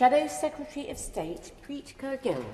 Shadow Secretary of State, Preet Kaur Gill.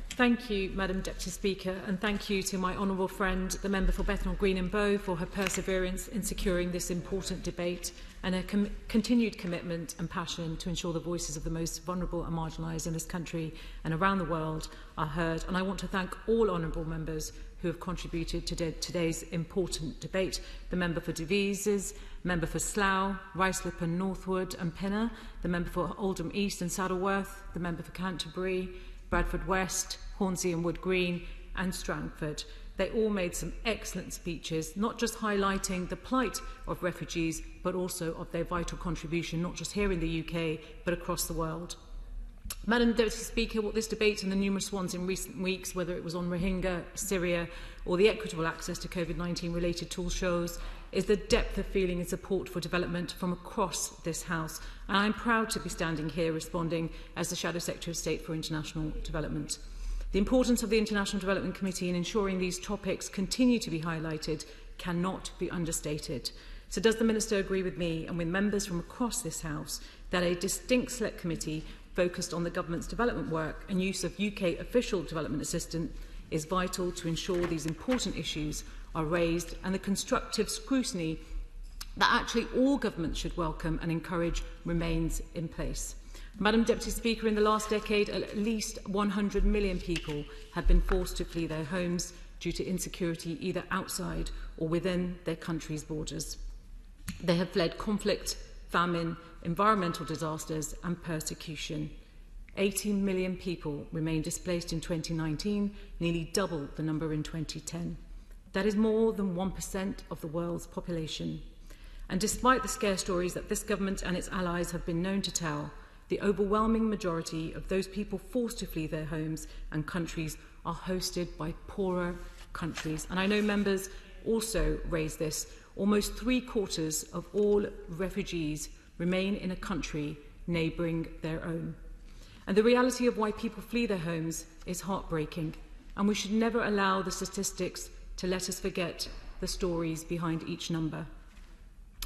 Thank you, Madam Deputy Speaker, and thank you to my honourable friend, the member for Bethnal Green and Bow, for her perseverance in securing this important debate and her continued commitment and passion to ensure the voices of the most vulnerable and marginalised in this country and around the world are heard. And I want to thank all honourable members who have contributed to today's important debate: the member for Devizes, member for Slough, Ruislip and Northwood and Pinner, the member for Oldham East and Saddleworth, the member for Canterbury, Bradford West, Hornsey and Wood Green and Strangford. They all made some excellent speeches, not just highlighting the plight of refugees, but also of their vital contribution, not just here in the UK, but across the world. Madam Deputy Speaker, what this debate and the numerous ones in recent weeks, whether it was on Rohingya, Syria, or the equitable access to COVID-19 related tools, shows is the depth of feeling and support for development from across this House. And I'm proud to be standing here responding as the Shadow Secretary of State for International Development. The importance of the International Development Committee in ensuring these topics continue to be highlighted cannot be understated. So does the Minister agree with me and with members from across this House that a distinct select committee focused on the government's development work and use of UK official development assistance is vital to ensure these important issues are raised, and the constructive scrutiny that actually all governments should welcome and encourage remains in place? Madam Deputy Speaker, in the last decade, at least 100 million people have been forced to flee their homes due to insecurity either outside or within their country's borders. They have fled conflict, famine, environmental disasters and persecution. 18 million people remain displaced in 2019, nearly double the number in 2010. That is more than 1% of the world's population. And despite the scare stories that this government and its allies have been known to tell, the overwhelming majority of those people forced to flee their homes and countries are hosted by poorer countries. And I know members also raised this. Almost 3/4 of all refugees remain in a country neighbouring their own. And the reality of why people flee their homes is heartbreaking, and we should never allow the statistics to let us forget the stories behind each number.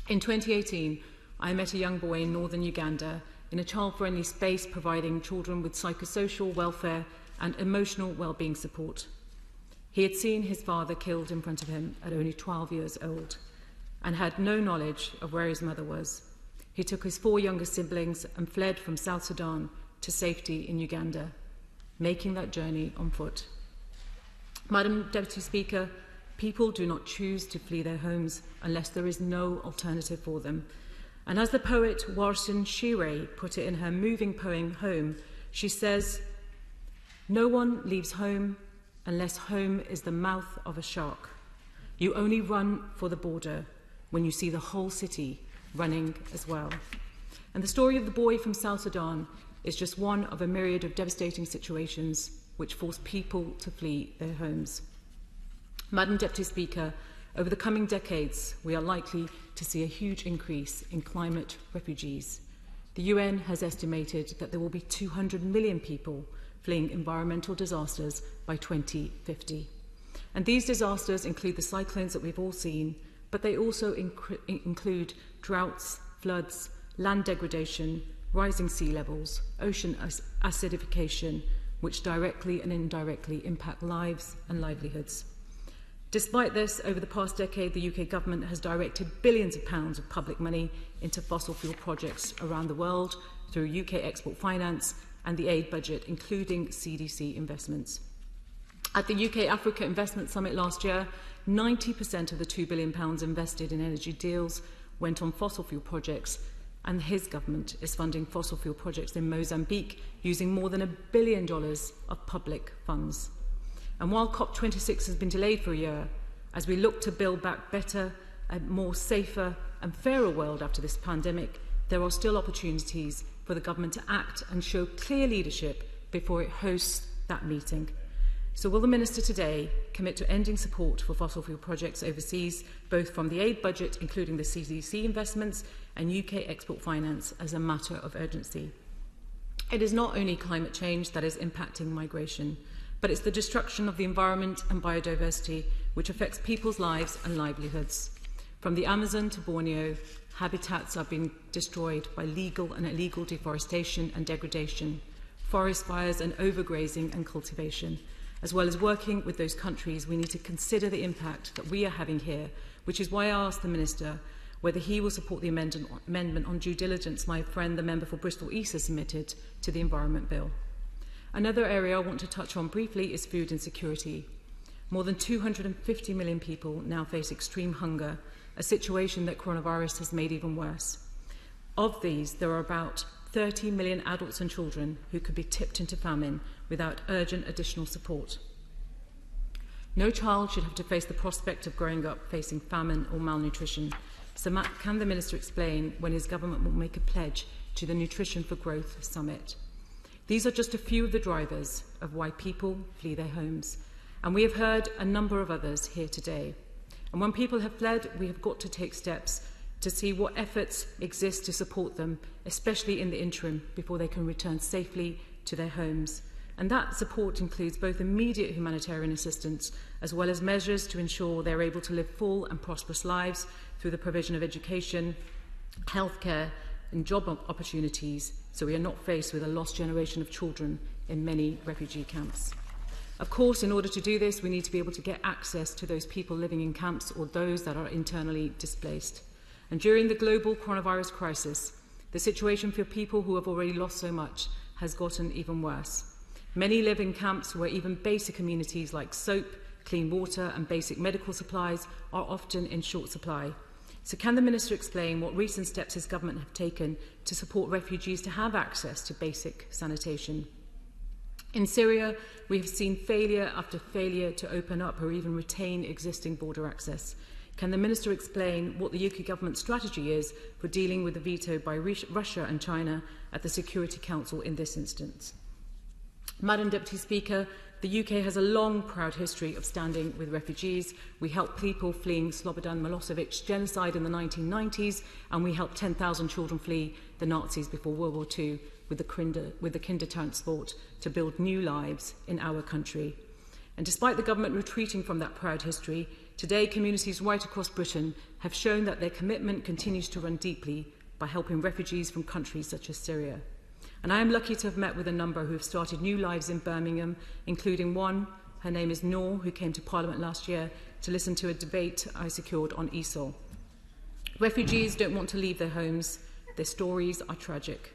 In 2018, I met a young boy in northern Uganda in a child-friendly space providing children with psychosocial welfare and emotional well-being support. He had seen his father killed in front of him at only 12 years old and had no knowledge of where his mother was. He took his 4 younger siblings and fled from South Sudan to safety in Uganda, making that journey on foot. Madam Deputy Speaker, people do not choose to flee their homes unless there is no alternative for them. And as the poet Warsan Shire put it in her moving poem Home, she says, "No one leaves home unless home is the mouth of a shark. You only run for the border when you see the whole city running as well." And the story of the boy from South Sudan is just one of a myriad of devastating situations which force people to flee their homes. Madam Deputy Speaker, over the coming decades, we are likely to see a huge increase in climate refugees. The UN has estimated that there will be 200 million people fleeing environmental disasters by 2050. And these disasters include the cyclones that we've all seen, but they also include droughts, floods, land degradation, rising sea levels, ocean acidification, which directly and indirectly impact lives and livelihoods. Despite this, over the past decade, the UK government has directed billions of pounds of public money into fossil fuel projects around the world through UK export finance and the aid budget, including CDC investments. At the UK Africa Investment Summit last year, 90% of the £2 billion invested in energy deals went on fossil fuel projects, and his government is funding fossil fuel projects in Mozambique using more than $1 billion of public funds. And while COP26 has been delayed for a year, as we look to build back better, a more safer and fairer world after this pandemic, there are still opportunities for the government to act and show clear leadership before it hosts that meeting. So will the Minister today commit to ending support for fossil fuel projects overseas, both from the aid budget, including the CDC investments, and UK export finance as a matter of urgency? It is not only climate change that is impacting migration, but it's the destruction of the environment and biodiversity which affects people's lives and livelihoods. From the Amazon to Borneo, habitats are being destroyed by legal and illegal deforestation and degradation, forest fires and overgrazing and cultivation. As well as working with those countries, we need to consider the impact that we are having here, which is why I asked the Minister whether he will support the amendment on due diligence my friend, the member for Bristol East, has submitted to the Environment Bill. Another area I want to touch on briefly is food insecurity. More than 250 million people now face extreme hunger, a situation that coronavirus has made even worse. Of these, there are about 30 million adults and children who could be tipped into famine without urgent additional support. No child should have to face the prospect of growing up facing famine or malnutrition. So can the Minister explain when his government will make a pledge to the Nutrition for Growth Summit? These are just a few of the drivers of why people flee their homes. And we have heard a number of others here today. And when people have fled, we have got to take steps to see what efforts exist to support them, especially in the interim, before they can return safely to their homes. And that support includes both immediate humanitarian assistance as well as measures to ensure they're able to live full and prosperous lives through the provision of education, healthcare and job opportunities, so we are not faced with a lost generation of children in many refugee camps. Of course, in order to do this, we need to be able to get access to those people living in camps or those that are internally displaced. And during the global coronavirus crisis, the situation for people who have already lost so much has gotten even worse. Many live in camps where even basic amenities like soap, clean water and basic medical supplies are often in short supply. So can the Minister explain what recent steps his government have taken to support refugees to have access to basic sanitation? In Syria, we have seen failure after failure to open up or even retain existing border access. Can the Minister explain what the UK government strategy is for dealing with the veto by Russia and China at the Security Council in this instance? Madam Deputy Speaker, the UK has a long, proud history of standing with refugees. We helped people fleeing Slobodan Milosevic's genocide in the 1990s, and we helped 10,000 children flee the Nazis before World War II with the Kindertransport to build new lives in our country. And despite the government retreating from that proud history, today communities right across Britain have shown that their commitment continues to run deeply by helping refugees from countries such as Syria. And I am lucky to have met with a number who have started new lives in Birmingham, including one, her name is Noor, who came to Parliament last year to listen to a debate I secured on ESOL. Refugees don't want to leave their homes. Their stories are tragic.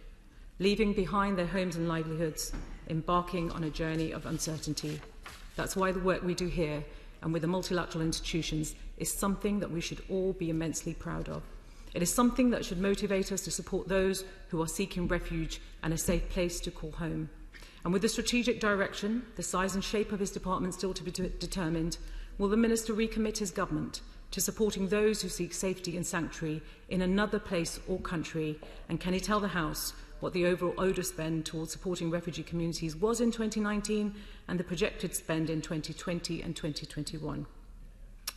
Leaving behind their homes and livelihoods, embarking on a journey of uncertainty. That's why the work we do here and with the multilateral institutions is something that we should all be immensely proud of. It is something that should motivate us to support those who are seeking refuge and a safe place to call home. And with the strategic direction, the size and shape of his department still to be determined, will the Minister recommit his government to supporting those who seek safety and sanctuary in another place or country? And can he tell the House what the overall ODA spend towards supporting refugee communities was in 2019 and the projected spend in 2020 and 2021?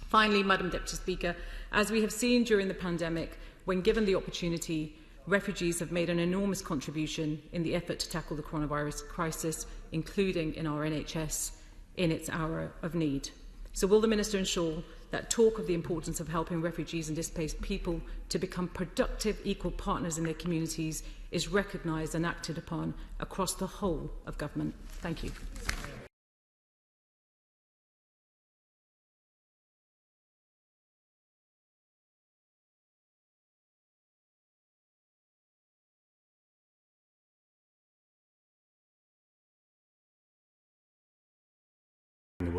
Finally, Madam Deputy Speaker, as we have seen during the pandemic, when given the opportunity, refugees have made an enormous contribution in the effort to tackle the coronavirus crisis, including in our NHS, in its hour of need. So will the Minister ensure that talk of the importance of helping refugees and displaced people to become productive, equal partners in their communities is recognised and acted upon across the whole of government? Thank you. In the world.